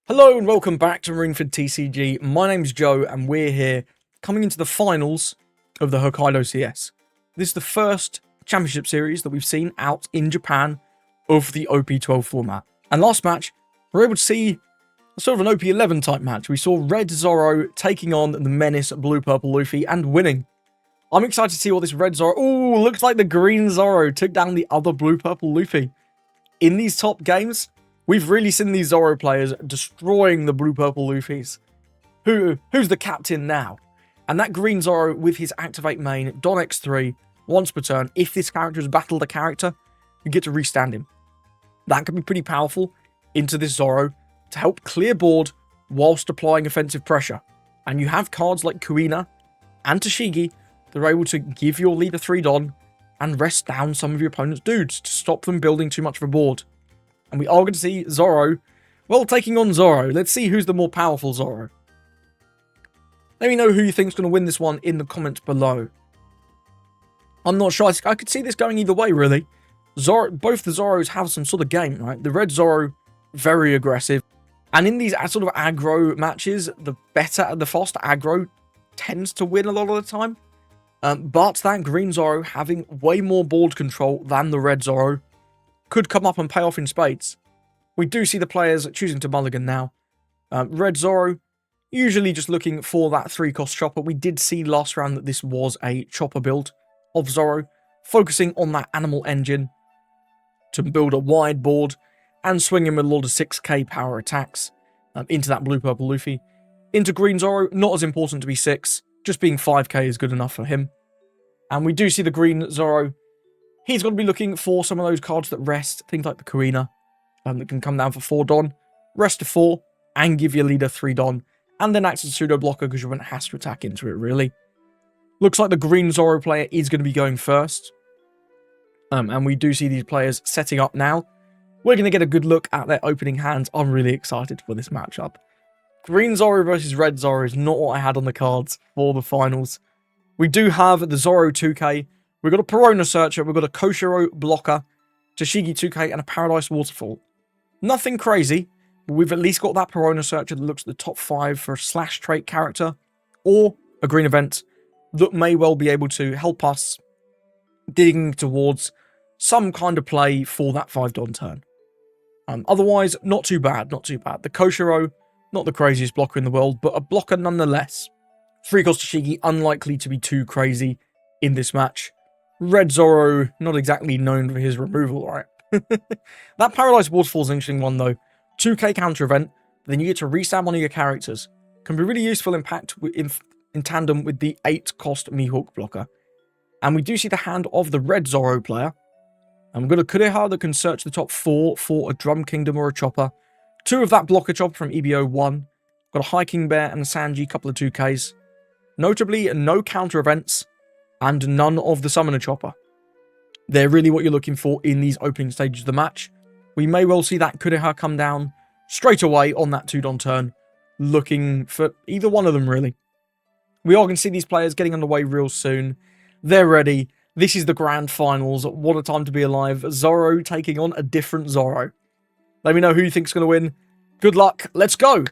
Hello and welcome back to Marineford TCG. My name's Joe and we're here coming into the finals of the Hokkaido CS. This is the first championship series that we've seen out in Japan of the OP12 format. And last match, we were able to see sort of an OP11 type match. We saw Red Zoro taking on the menace Blue-Purple Luffy and winning. I'm excited to see what this Red Zoro... Ooh, looks like the Green Zoro took down the other Blue-Purple Luffy. In these top games, we've really seen these Zoro players destroying the Blue-Purple Luffys. Who's the captain now? And that Green Zoro with his activate main, Don X3, once per turn, if this character has battled a character, you get to restand him. That can be pretty powerful into this Zoro to help clear board whilst applying offensive pressure. And you have cards like Kuina and Tashigi that are able to give your leader 3 Don and rest down some of your opponent's dudes to stop them building too much of a board. And we are going to see Zoro, well, taking on Zoro. Let's see who's the more powerful Zoro. Let me know who you think's going to win this one in the comments below. I'm not sure. I could see this going either way, really. Both the Zoros have some sort of game, right? The Red Zoro, very aggressive. And in these sort of aggro matches, the faster aggro tends to win a lot of the time. But that Green Zoro having way more board control than the Red Zoro could come up and pay off in spades. We do see the players choosing to mulligan now. Red Zoro, usually just looking for that 3-cost chopper. We did see last round that this was a chopper build of Zoro, focusing on that animal engine to build a wide board and swing him with a lot of 6k power attacks into that Blue-Purple Luffy. Into Green Zoro, not as important to be 6, just being 5k is good enough for him. And we do see the Green Zoro. He's going to be looking for some of those cards that rest, things like the Kuina, that can come down for 4 Don, rest to 4, and give your leader 3 Don, and then act as a pseudo blocker because your opponent has to attack into it, really. Looks like the Green Zoro player is going to be going first. And we do see these players setting up now. We're going to get a good look at their opening hands. I'm really excited for this matchup. Green Zoro versus Red Zoro is not what I had on the cards for the finals. We do have the Zoro 2k. We've got a Perona Searcher, we've got a Koshiro Blocker, Tashigi 2k, and a Paradise Waterfall. Nothing crazy, but we've at least got that Perona Searcher that looks at the top 5 for a slash trait character, or a green event that may well be able to help us digging towards some kind of play for that 5 Don turn. Otherwise, not too bad, not too bad. The Koshiro, not the craziest blocker in the world, but a blocker nonetheless. 3-cost Tashigi, unlikely to be too crazy in this match. Red Zoro, not exactly known for his removal, right? That Paradise Waterfall is an interesting one, though. 2k counter event, then you get to restand one of your characters. Can be really useful in tandem with the 8-cost Mihawk blocker. And we do see the hand of the Red Zoro player. And we've got a Kureha that can search the top 4 for a Drum Kingdom or a Chopper. 2 of that blocker chopper from EBO1. Got a Hiking Bear and a Sanji, couple of 2ks. Notably, no counter events. And none of the Summoner Chopper. They're really what you're looking for in these opening stages of the match. We may well see that Kureha come down straight away on that 2 Don turn, looking for either one of them, really. We are going to see these players getting underway real soon. They're ready. This is the grand finals. What a time to be alive. Zoro taking on a different Zoro. Let me know who you think's going to win. Good luck. Let's go.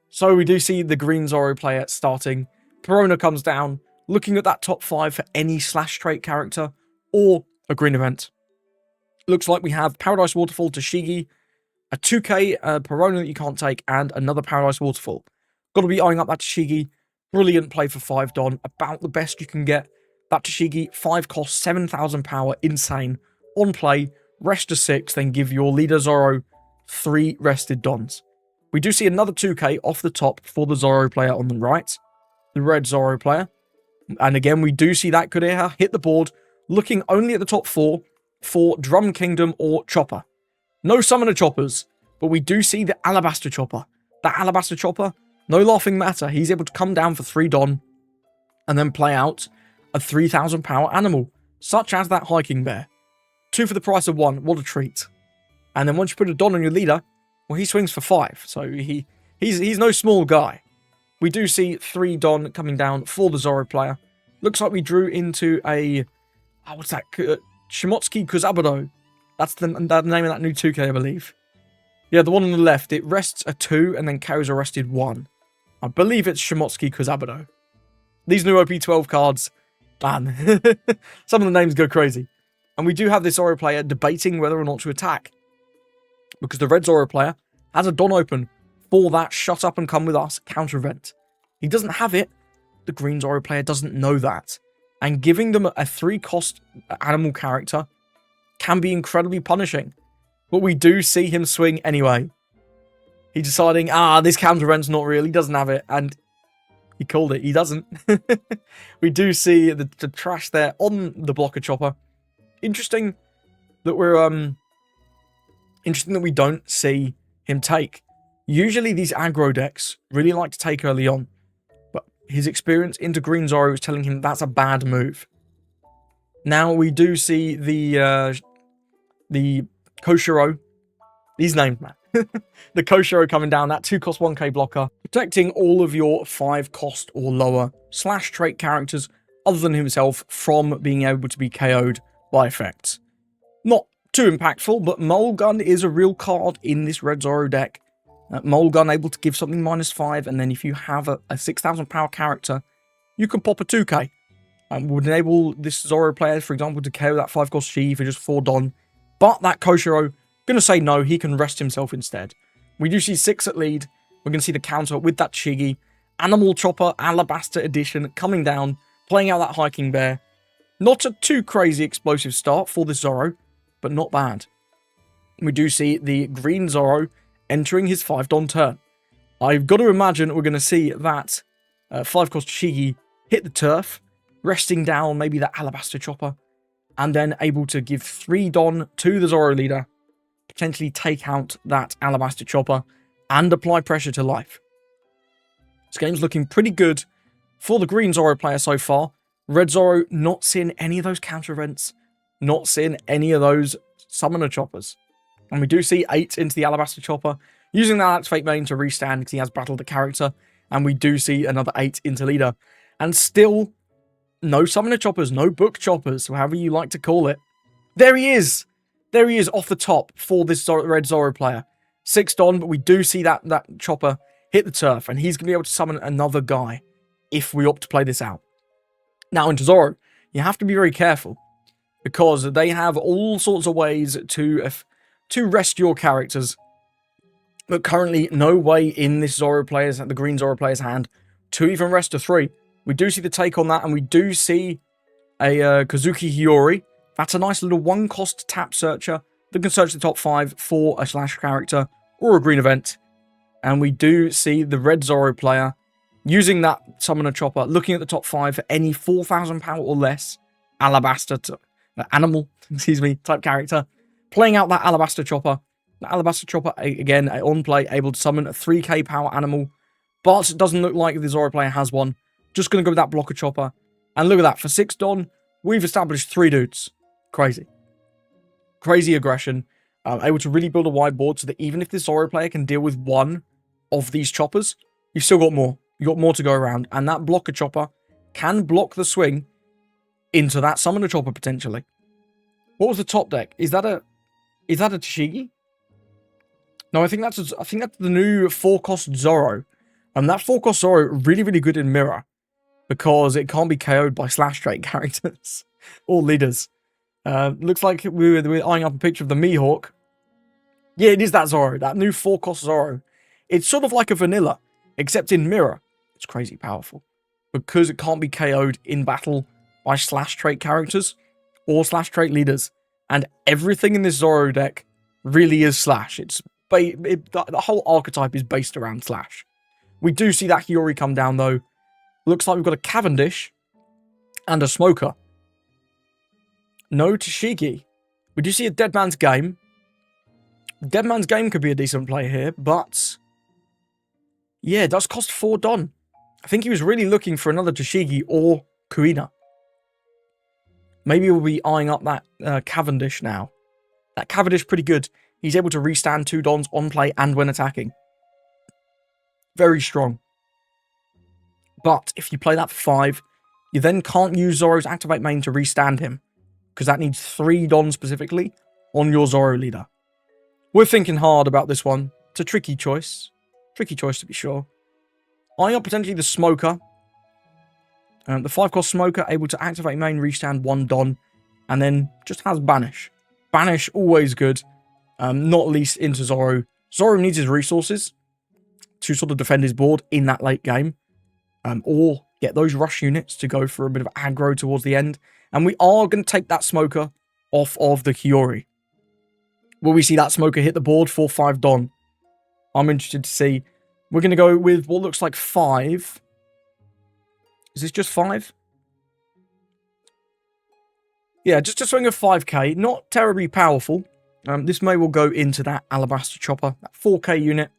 So we do see the Green Zoro player starting. Perona comes down, looking at that top 5 for any slash trait character or a green event. Looks like we have Paradise Waterfall Tashigi, a 2k Perona that you can't take, and another Paradise Waterfall. Got to be eyeing up that Tashigi. Brilliant play for 5 Don. About the best you can get. That Tashigi, 5 cost, 7,000 power. Insane. On play, rest to 6, then give your leader Zoro 3 rested Dons. We do see another 2k off the top for the Zoro player on the right. The Red Zoro player. And again, we do see that Kureha hit the board, looking only at the top 4 for Drum Kingdom or Chopper. No Summoner Choppers, but we do see the Alabaster Chopper. That Alabaster Chopper, no laughing matter. He's able to come down for 3 Don and then play out a 3,000 power animal, such as that Hiking Bear. 2 for the price of 1, what a treat. And then once you put a Don on your leader, well, he swings for 5, so he's no small guy. We do see 3 Don coming down for the Zoro player. Looks like we drew into a... what's that? Shimotsuki Kuzaburo. That's the name of that new 2k, I believe. Yeah, the one on the left, it rests a 2 and then carries a rested 1. I believe it's Shimotsuki Kozaburo. These new OP12 cards, man, some of the names go crazy. And we do have this Zoro player debating whether or not to attack. Because the Red Zoro player has a Don open for that shut up and come with us counter event. He doesn't have it. The Green Zoro player doesn't know that. And giving them a 3-cost animal character can be incredibly punishing. But we do see him swing anyway. He's deciding, this counter event's not real. He doesn't have it. And he called it. He doesn't. We do see the trash there on the blocker chopper. Interesting that we don't see him take. Usually these aggro decks really like to take early on. But his experience into Green Zoro is telling him that's a bad move. Now we do see the Koshiro. These names, man. The Koshiro coming down, that 2-cost 1k blocker, protecting all of your 5-cost or lower slash trait characters other than himself from being able to be KO'd by effects. Not too impactful, but Mulligan is a real card in this Red Zoro deck. Mulligan able to give something -5, and then if you have a 6,000 power character, you can pop a 2k. Would enable this Zoro player, for example, to KO that 5-cost Shi for just 4 Don. But that Koshiro, going to say no, he can rest himself instead. We do see 6 at lead. We're going to see the counter with that Shigi. Animal Chopper, Alabaster Edition, coming down, playing out that Hiking Bear. Not a too crazy explosive start for this Zoro, but not bad. We do see the Green Zoro entering his 5 Don turn. I've got to imagine we're going to see that 5-cost Shigi hit the turf, resting down maybe that Alabaster Chopper, and then able to give 3 Don to the Zoro leader, potentially take out that Alabaster Chopper, and apply pressure to life. This game's looking pretty good for the Green Zoro player so far. Red Zoro not seeing any of those counter events, not seeing any of those summoner choppers. And we do see 8 into the Alabaster Chopper, using that Activate main to restand because he has battled the character. And we do see another 8 into leader. And still, no summoner choppers, no book choppers, however you like to call it. There he is! There he is off the top for this Red Zoro player. 6 Don, but we do see that chopper hit the turf. And he's going to be able to summon another guy if we opt to play this out. Now, into Zoro, you have to be very careful. Because they have all sorts of ways to rest your characters. But currently, no way in this Zoro player's, the Green Zoro player's hand, to even rest a 3. We do see the take on that, and we do see a Kazuki Hiyori. That's a nice little 1-cost tap searcher that can search the top 5 for a slash character or a green event. And we do see the Red Zoro player using that Summoner Chopper, looking at the top 5 for any 4,000 power or less Alabaster type character, playing out that Alabaster Chopper. The Alabaster Chopper, again, on play, able to summon a 3k power animal, but it doesn't look like the Zoro player has one. Just going to go with that blocker chopper. And look at that, for 6 Don, we've established 3 dudes. Crazy. Crazy aggression. Able to really build a wide board so that even if the Zoro player can deal with one of these choppers, you've still got more. You've got more to go around. And that blocker chopper can block the swing into that summoner chopper potentially. What was the top deck? Is that a Tashigi? No, I think that's the new 4-cost Zoro. And that 4-cost Zoro really, really good in mirror. Because it can't be KO'd by slash trait characters. Or leaders. Looks like we're eyeing up a picture of the Mihawk. Yeah, it is that Zoro. That new 4-cost Zoro. It's sort of like a vanilla. Except in mirror. It's crazy powerful. Because it can't be KO'd in battle by slash trait characters. Or slash trait leaders. And everything in this Zoro deck really is slash. The whole archetype is based around slash. We do see that Hiyori come down though. Looks like we've got a Cavendish and a Smoker. No Tashigi. We do see a Dead Man's Game. Dead Man's Game could be a decent play here, but yeah, it does cost 4 Don. I think he was really looking for another Tashigi or Kuina. Maybe we'll be eyeing up that Cavendish now. That Cavendish pretty good. He's able to restand 2 Dons on play and when attacking. Very strong. But if you play that for 5, you then can't use Zoro's Activate main to restand him. Because that needs 3 Dons specifically on your Zoro leader. We're thinking hard about this one. It's a tricky choice. Tricky choice to be sure. Eyeing up potentially the Smoker. The 5-cost Smoker, able to activate main, restand 1 Don, and then just has Banish. Banish, always good. Not least into Zoro. Zoro needs his resources to sort of defend his board in that late game. Or get those rush units to go for a bit of aggro towards the end. And we are going to take that Smoker off of the Hiyori. Will we see that Smoker hit the board for 5 Don? I'm interested to see. We're going to go with what looks like 5. Is this just 5? Yeah, just a swing of 5k. Not terribly powerful. This may well go into that Alabaster Chopper. That 4k unit.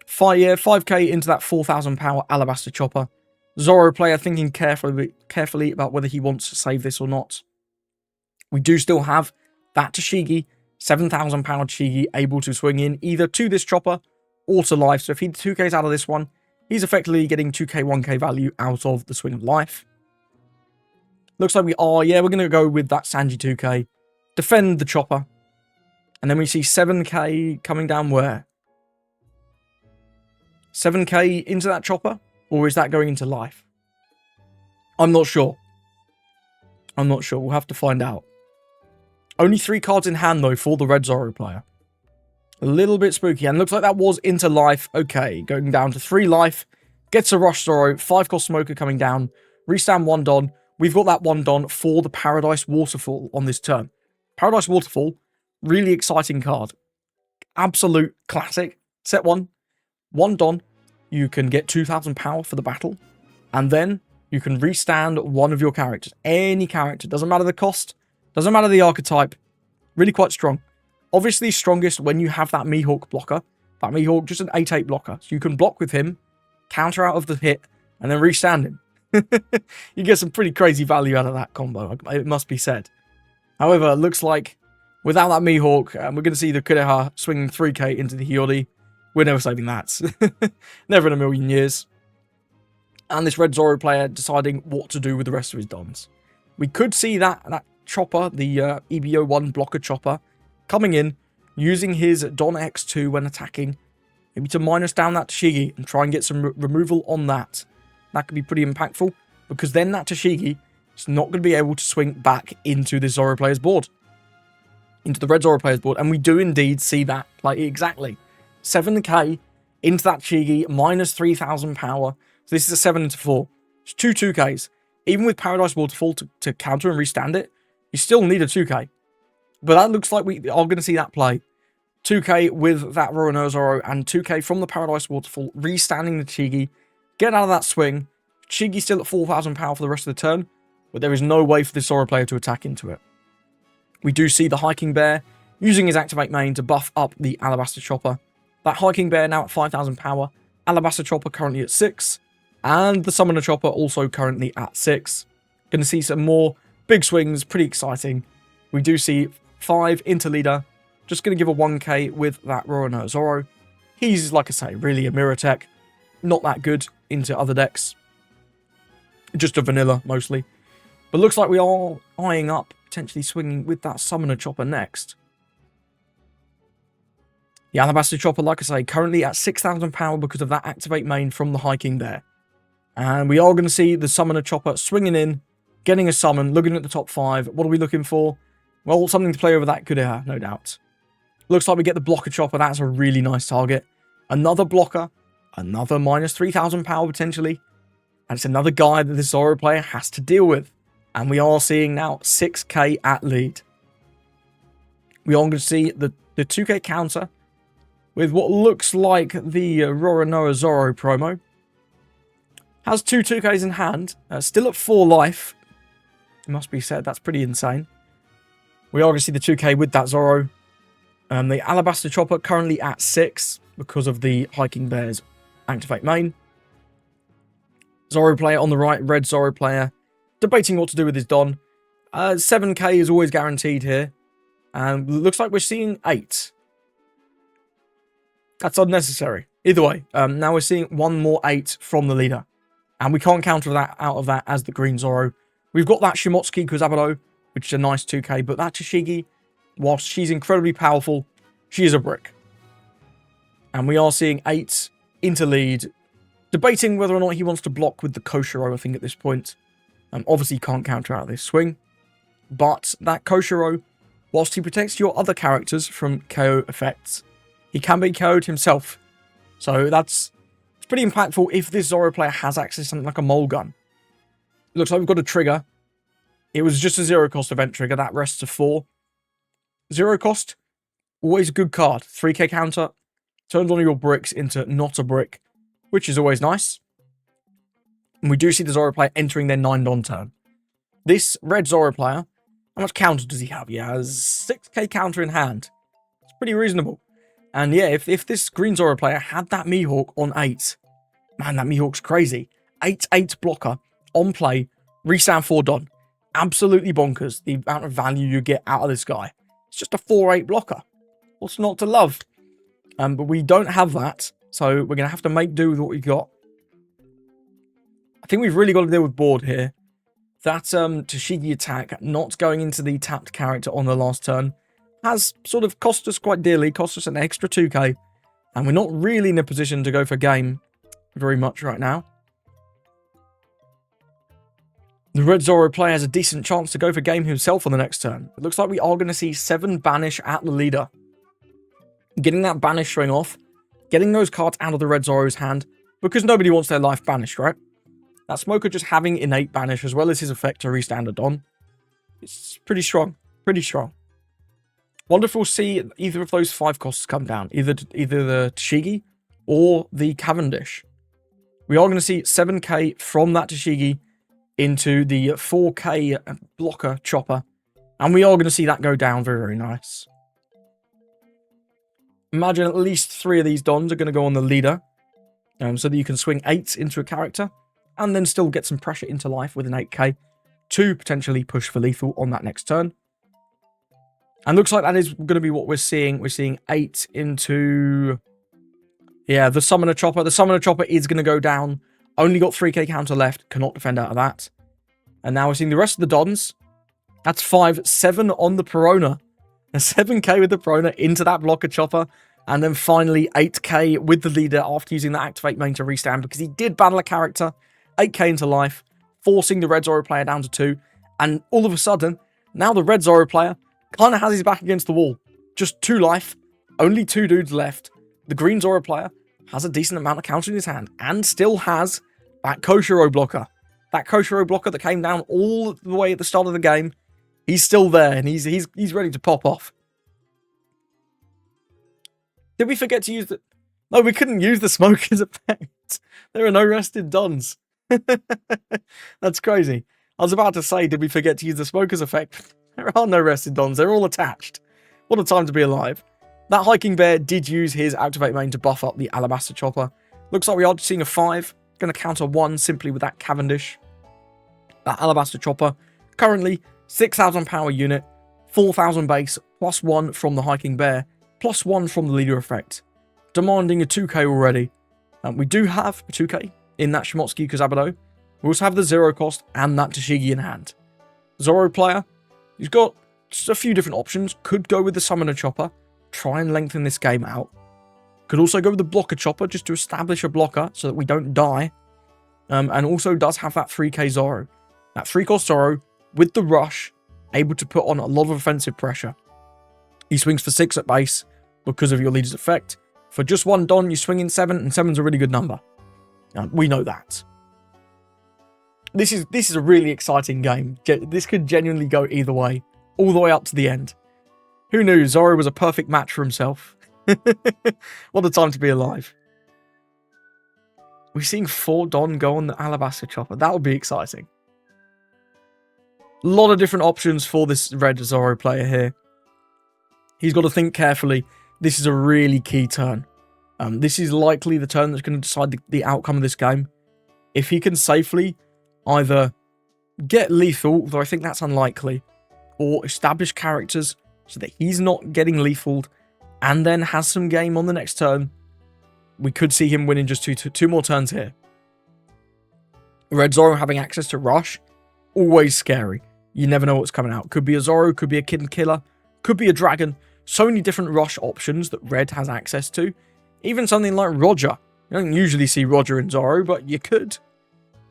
5k into that 4,000 power Alabaster Chopper. Zoro player thinking carefully about whether he wants to save this or not. We do still have that Tashigi, 7,000 power Tashigi, able to swing in either to this chopper or to life. So if he 2k's out of this one, he's effectively getting 2k, 1k value out of the swing of life. Looks like we are, yeah, we're going to go with that Sanji 2k. Defend the chopper. And then we see 7k coming down where? 7k into that chopper? Or is that going into life? I'm not sure. I'm not sure. We'll have to find out. Only 3 cards in hand, though, for the Red Zoro player. A little bit spooky. And looks like that was into life. Okay, going down to 3 life. Gets a Rush Zoro. 5-cost Smoker coming down. Restand 1 Don. We've got that 1 Don for the Paradise Waterfall on this turn. Paradise Waterfall, really exciting card. Absolute classic. Set 1. 1 Don. You can get 2,000 power for the battle. And then you can restand one of your characters. Any character. Doesn't matter the cost. Doesn't matter the archetype. Really quite strong. Obviously strongest when you have that Mihawk blocker. That Mihawk, just an 8/8 blocker. So you can block with him, counter out of the hit, and then restand him. You get some pretty crazy value out of that combo, it must be said. However, it looks like without that Mihawk, we're going to see the Kureha swinging 3k into the Hiyori. We're never saving that. Never in a million years. And this Red Zoro player deciding what to do with the rest of his Dons. We could see that chopper, the EBO1 blocker chopper, coming in, using his Don X2 when attacking. Maybe to minus down that Tashigi and try and get some removal on that. That could be pretty impactful. Because then that Tashigi is not going to be able to swing back into the Zoro player's board. Into the Red Zoro player's board. And we do indeed see that. Like, exactly. 7k into that Tashigi, minus 3,000 power. So this is a 7 into 4. It's 2 2ks. Even with Paradise Waterfall to counter and restand it, you still need a 2k. But that looks like we are going to see that play. 2k with that Roronoa Zoro and 2k from the Paradise Waterfall, restanding the Tashigi, getting out of that swing. Tashigi still at 4,000 power for the rest of the turn, but there is no way for this Zoro player to attack into it. We do see the Hiking Bear using his Activate main to buff up the Alabaster Chopper. That Hiking Bear now at 5,000 power, Alabaster Chopper currently at 6, and the Summoner Chopper also currently at 6. Going to see some more big swings, pretty exciting. We do see 5 into leader, just going to give a 1k with that Roronoa Zoro. He's, like I say, really a mirror tech, not that good into other decks. Just a vanilla, mostly. But looks like we are eyeing up, potentially swinging with that Summoner Chopper next. The Alabaster Chopper, like I say, currently at 6,000 power because of that Activate main from the Hiking Bear. And we are going to see the Summoner Chopper swinging in, getting a summon, looking at the top 5. What are we looking for? Well, something to play over that Kureha, no doubt. Looks like we get the Blocker Chopper. That's a really nice target. Another blocker. Another minus 3,000 power, potentially. And it's another guy that the Zoro player has to deal with. And we are seeing now 6k at lead. We are going to see the 2k counter with what looks like the Roronoa Zoro promo. Has 2 2ks in hand. Still at 4 life. It must be said, that's pretty insane. We are going to see the 2k with that Zoro. The Alabaster Chopper currently at 6 because of the Hiking Bear's Activate main. Zoro player on the right, Red Zoro player, debating what to do with his Don. 7k is always guaranteed here. And looks like we're seeing 8. That's unnecessary. Either way, now we're seeing 1 more 8 from the leader. And we can't counter that out of that as the Green Zoro. We've got that Shimotsuki Kusaburo, which is a nice 2k. But that Tashigi, whilst she's incredibly powerful, she is a brick. And we are seeing 8 into lead, debating whether or not he wants to block with the Koshiro, I think, at this point. Obviously, he can't counter out of this swing. But that Koshiro, whilst he protects your other characters from KO effects, he can be KO'd himself. So it's pretty impactful if this Zoro player has access to something like a Mulligan. It looks like we've got a trigger. It was just a 0 cost event trigger. That rests to 4. 0 cost, always a good card. 3k counter, turns one of your bricks into not a brick, which is always nice. And we do see the Zoro player entering their 9 Don turn. This red Zoro player, how much counter does he have? He has 6k counter in hand. It's pretty reasonable. And yeah, if this green Zoro player had that Mihawk on 8, man, that Mihawk's crazy. 8/8 blocker on play, resound 4 Don. Absolutely bonkers, the amount of value you get out of this guy. It's just a 4/8 blocker. What's not to love? But we don't have that, so we're going to have to make do with what we got. I think we've really got to deal with board here. That Tashigi attack, not going into the tapped character on the last turn, has sort of cost us quite dearly, cost us an extra 2k, and we're not really in a position to go for game very much right now. The red Zoro player has a decent chance to go for game himself on the next turn. It looks like we are going to see 7 banish at the leader. Getting that banish swing off, getting those cards out of the red Zoro's hand, because nobody wants their life banished, right? That Smoker just having innate banish as well as his effect to restand a Don. It's pretty strong. Pretty strong. Wonder if we'll see either of those 5 costs come down. Either the Tashigi or the Cavendish. We are going to see 7k from that Tashigi into the 4k blocker chopper. And we are going to see that go down very, very nice. Imagine at least 3 of these Dons are going to go on the leader. So that you can swing 8 into a character. And then still get some pressure into life with an 8k to potentially push for lethal on that next turn. And looks like that is going to be what we're seeing. We're seeing 8 into... yeah, the Summoner Chopper. The Summoner Chopper is going to go down. Only got 3k counter left. Cannot defend out of that. And now we're seeing the rest of the Dons. That's 5. 7 on the Perona. A 7k with the Perona into that blocker chopper. And then finally 8k with the leader after using that activate main to restand. Because he did battle a character. 8k into life. Forcing the red Zoro player down to 2. And all of a sudden, now the red Zoro player kind of has his back against the wall. Just 2 life. Only 2 dudes left. The green Zoro player has a decent amount of counter in his hand. And still has that Koshiro blocker. That Koshiro blocker that came down all the way at the start of the game. He's still there. And he's ready to pop off. Did we forget to use the... no, we couldn't use the Smoker's effect. There are no rested Dons. That's crazy. I was about to say, did we forget to use the Smoker's effect? There are no rested Dons. They're all attached. What a time to be alive. That Hiking Bear did use his activate main to buff up the Alabaster Chopper. Looks like we are seeing a 5. Going to counter 1 simply with that Cavendish. That Alabaster Chopper. Currently, 6,000 power unit. 4,000 base. Plus 1 from the Hiking Bear. Plus 1 from the leader effect. Demanding a 2k already. We do have a 2k in that Shimotsuki Kazabado. We also have the 0 cost and that Tashigi in hand. Zoro player, he's got just a few different options. Could go with the Summoner Chopper, try and lengthen this game out. Could also go with the Blocker Chopper just to establish a blocker so that we don't die. And also does have that 3k Zoro. That 3 cost Zoro with the rush, able to put on a lot of offensive pressure. He swings for 6 at base because of your leader's effect. For just 1 Don, you swing in 7, and 7's a really good number. We know that. This is a really exciting game. This could genuinely go either way, all the way up to the end. Who knew Zoro was a perfect match for himself? What a time to be alive. We're seeing 4 Don go on the Alabaster Chopper. That would be exciting. A lot of different options for this red Zoro player here. He's got to think carefully. This is a really key turn. This is likely the turn that's going to decide the outcome of this game. If he can safely either get lethal, though I think that's unlikely, or establish characters so that he's not getting lethaled, and then has some game on the next turn, we could see him winning just two more turns here. Red Zoro having access to Rush, always scary. You never know what's coming out. Could be a Zoro, could be a Kid and Killer, could be a Dragon. So many different rush options that Red has access to. Even something like Roger. You don't usually see Roger in Zoro, but you could.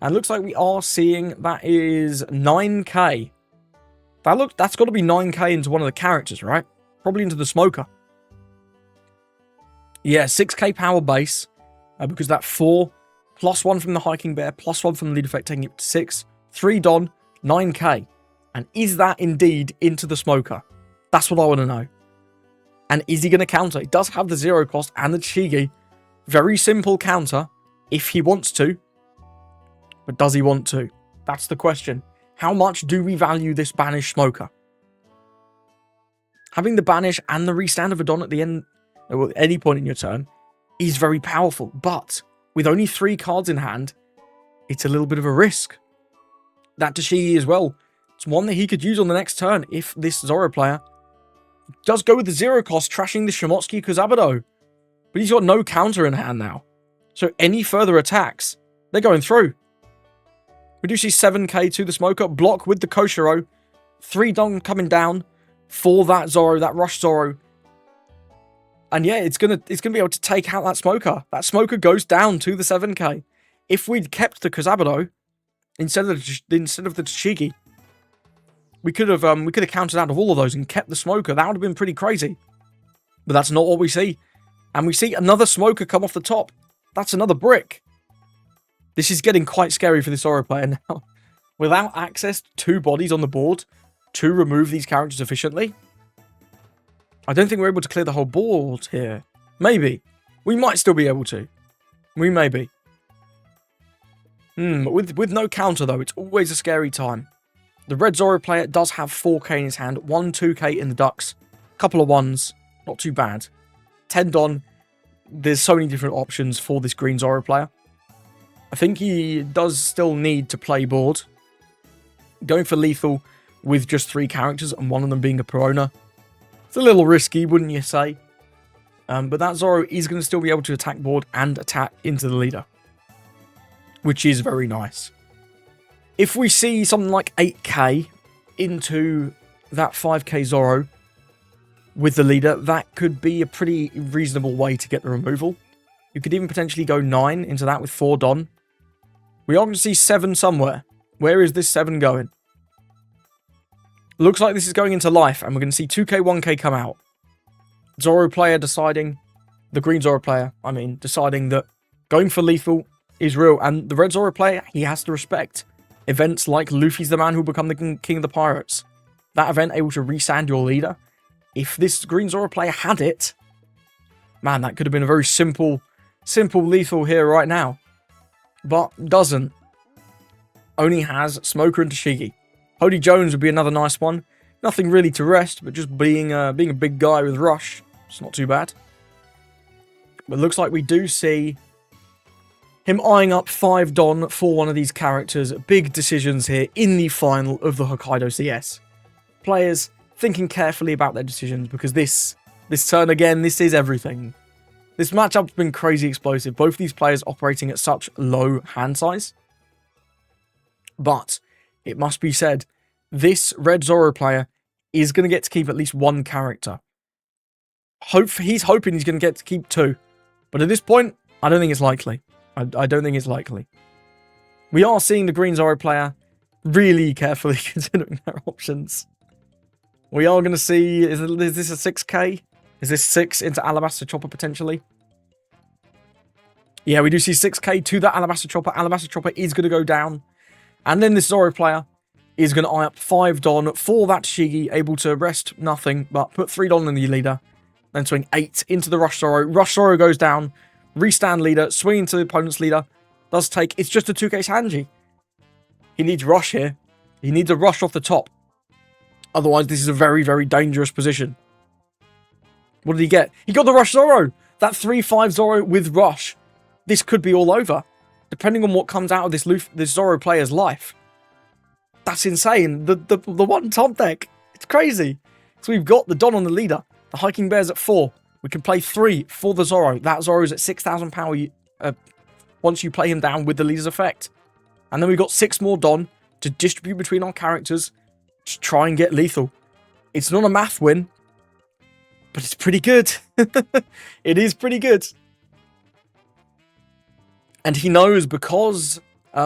And it looks like we are seeing that is 9k. That's got to be 9k into one of the characters, right? Probably into the smoker. Yeah, 6k power base. Because that 4 plus 1 from the hiking bear, plus 1 from the lead effect, taking it to 6. 3 Don, 9k. And is that indeed into the smoker? That's what I want to know. And is he going to counter? He does have the 0 cost and the Shigi. Very simple counter, if he wants to. But does he want to? That's the question. How much do we value this banish smoker? Having the banish and the restand of a Don at the end, or at any point in your turn, is very powerful. But with only 3 cards in hand, it's a little bit of a risk. That Tashigi as well. It's one that he could use on the next turn if this Zoro player does go with the 0 cost, trashing the Shimotsuki Kuzabado. But he's got no counter in hand now. So any further attacks, they're going through. We do see 7k to the smoker, block with the Koshiro. 3 Don coming down for that Zoro, that rush Zoro. And yeah, it's gonna be able to take out that smoker. That smoker goes down to the 7k. If we'd kept the Kuzabado instead of the Tashigi, we could have counted out of all of those and kept the smoker. That would have been pretty crazy. But that's not what we see. And we see another smoker come off the top. That's another brick. This is getting quite scary for this Zoro player now. Without access to 2 bodies on the board to remove these characters efficiently, I don't think we're able to clear the whole board here. Maybe. We might still be able to. We may be. With no counter though, it's always a scary time. The Red Zoro player does have 4k in his hand, 2k in the ducks, couple of 1s, not too bad. 10 Don, there's so many different options for this Green Zoro player. I think he does still need to play board. Going for lethal with just 3 characters and one of them being a Perona. It's a little risky, wouldn't you say? But that Zoro is going to still be able to attack board and attack into the leader, which is very nice. If we see something like 8k into that 5k Zoro with the leader, that could be a pretty reasonable way to get the removal. You could even potentially go 9 into that with 4 Don. We are going to see 7 somewhere. Where is this 7 going? Looks like this is going into life, and we're going to see 2k, 1k come out. Zoro player deciding, the Green Zoro player, deciding that going for lethal is real. And the Red Zoro player, he has to respect events like Luffy's the man who'll become the king of the pirates. That event able to resand your leader. If this Green Zoro player had it, man, that could have been a very simple lethal here right now. But doesn't. Only has Smoker and Tashigi. Hody Jones would be another nice one. Nothing really to rest, but just being a big guy with rush. It's not too bad. But it looks like we do see him eyeing up 5 Don for one of these characters. Big decisions here in the final of the Hokkaido CS. Players thinking carefully about their decisions, because this turn again, this is everything. This matchup's been crazy explosive. Both of these players operating at such low hand size. But it must be said, this Red Zoro player is going to get to keep at least 1 character. He's hoping he's going to get to keep 2. But at this point, I don't think it's likely. I don't think it's likely. We are seeing the Green Zoro player really carefully considering their options. We are going to see, is this a 6k? Is this 6 into Alabaster Chopper potentially? Yeah, we do see 6k to that Alabaster Chopper. Alabaster Chopper is going to go down. And then this Zoro player is going to eye up 5 Don for that Shigi, able to rest nothing, but put 3 Don in the leader. Then swing 8 into the Rush Zoro. Rush Zoro goes down. Restand leader, swing into the opponent's leader. Does take, it's just a 2k Sanji. He needs rush here. He needs a rush off the top. Otherwise, this is a very, very dangerous position. What did he get? He got the Rush Zoro. That 3-5 Zoro with rush. This could be all over. Depending on what comes out of this Zoro player's life. That's insane. The one Topdeck. It's crazy. So we've got the Don on the leader. The Hiking Bear's at 4. We can play 3 for the Zoro. That Zoro's at 6,000 power once you play him down with the leader's effect. And then we've got 6 more Don to distribute between our characters to try and get lethal. It's not a math win, But it's pretty good. It is pretty good. And he knows because he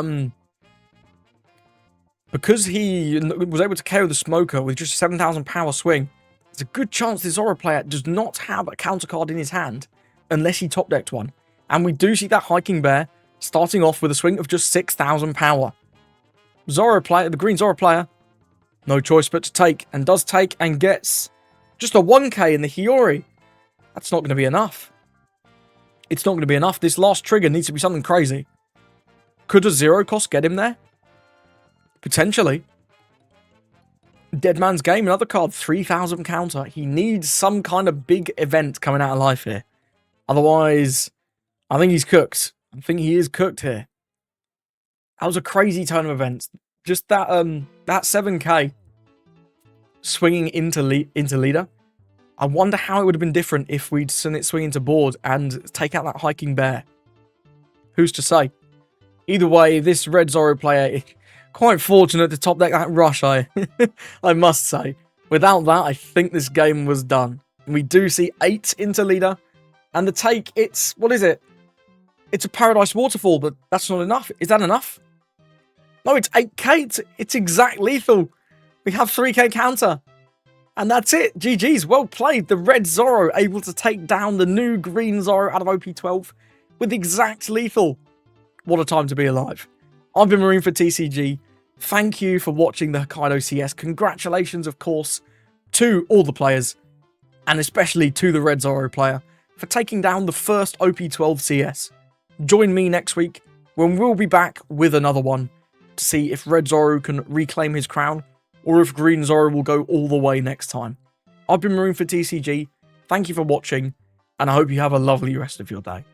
was able to KO the Smoker with just a 7,000 power swing, there's a good chance the Zoro player does not have a counter card in his hand unless he top decked one. And we do see that Hiking Bear starting off with a swing of just 6,000 power. Zoro player, the Green Zoro player, no choice but to take, and does take and gets just a 1k in the Hiyori. That's not going to be enough. It's not going to be enough. This last trigger needs to be something crazy. Could a 0 cost get him there? Potentially. Dead Man's Game, another card, 3,000 counter. He needs some kind of big event coming out of life here. Otherwise, I think he's cooked. I think he is cooked here. That was a crazy turn of events. Just that that 7k swinging into leader. I wonder how it would have been different if we'd seen it swing into board and take out that Hiking Bear. Who's to say? Either way, this Red Zoro player, quite fortunate to top deck that rush, I must say. Without that, I think this game was done. We do see 8 into leader, and the take, it's, what is it? It's a Paradise Waterfall, but that's not enough. Is that enough? No, it's 8k. It's exact lethal. We have 3k counter. And that's it. GG's. Well played. The Red Zoro able to take down the new Green Zoro out of OP12 with exact lethal. What a time to be alive. I've been Marine for TCG. Thank you for watching the Hokkaido CS. Congratulations, of course, to all the players, and especially to the Red Zoro player, for taking down the first OP12 CS. Join me next week when we'll be back with another one to see if Red Zoro can reclaim his crown or if Green Zoro will go all the way next time. I've been Marine for TCG. Thank you for watching, and I hope you have a lovely rest of your day.